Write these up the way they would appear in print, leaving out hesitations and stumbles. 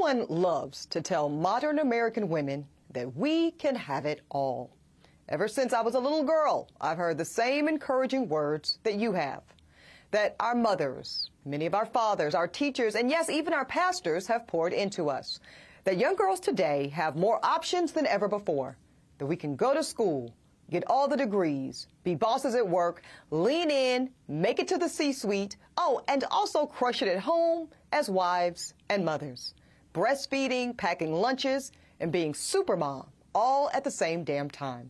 Everyone loves to tell modern American women that we can have it all. Ever since I was a little girl, I've heard the same encouraging words that you have. That our mothers, many of our fathers, our teachers, and yes, even our pastors have poured into us. That young girls today have more options than ever before. That we can go to school, get all the degrees, be bosses at work, lean in, make it to the C-suite, and also crush it at home as wives and mothers. Breastfeeding, packing lunches, and being super mom, all at the same damn time.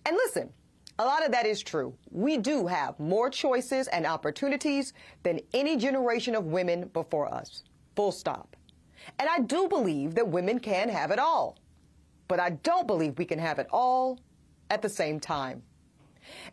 And listen, a lot of that is true. We do have more choices and opportunities than any generation of women before us. Full stop. And I do believe that women can have it all. But I don't believe we can have it all at the same time.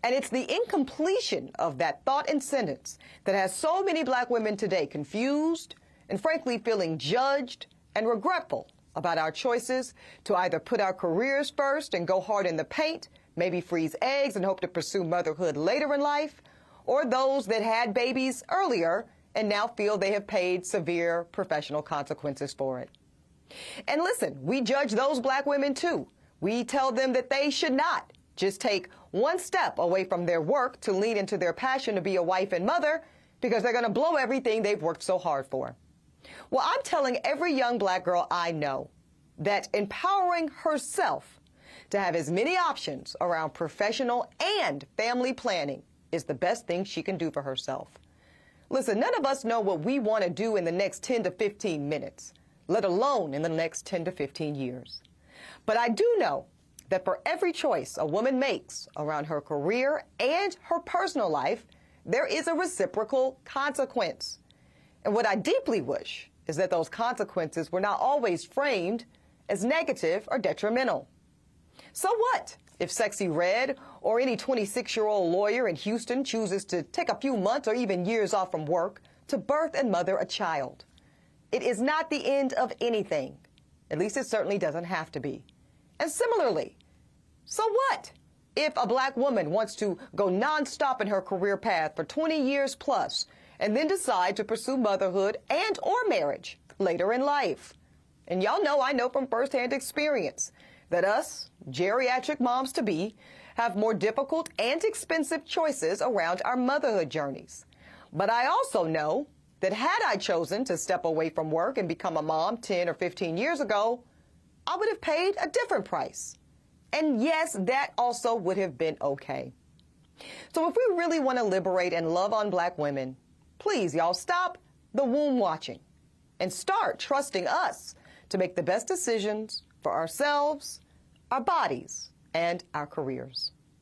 And it's the incompletion of that thought and sentence that has so many black women today confused and frankly feeling judged and regretful about our choices to either put our careers first and go hard in the paint, maybe freeze eggs and hope to pursue motherhood later in life, or those that had babies earlier and now feel they have paid severe professional consequences for it. And listen, we judge those black women too. We tell them that they should not just take one step away from their work to lean into their passion to be a wife and mother because they're going to blow everything they've worked so hard for. Well, I'm telling every young black girl I know that empowering herself to have as many options around professional and family planning is the best thing she can do for herself. Listen, none of us know what we want to do in the next 10 to 15 minutes, let alone in the next 10 to 15 years. But I do know that for every choice a woman makes around her career and her personal life, there is a reciprocal consequence. And what I deeply wish is that those consequences were not always framed as negative or detrimental. So what if Sexy Red or any 26-year-old lawyer in Houston chooses to take a few months or even years off from work to birth and mother a child? It is not the end of anything. At least it certainly doesn't have to be. And similarly, so what if a black woman wants to go nonstop in her career path for 20 years plus and then decide to pursue motherhood and or marriage later in life? And y'all know I know from firsthand experience that us geriatric moms-to-be have more difficult and expensive choices around our motherhood journeys. But I also know that had I chosen to step away from work and become a mom 10 or 15 years ago, I would have paid a different price. And yes, that also would have been okay. So if we really want to liberate and love on black women, please, y'all, stop the womb watching and start trusting us to make the best decisions for ourselves, our bodies, and our careers.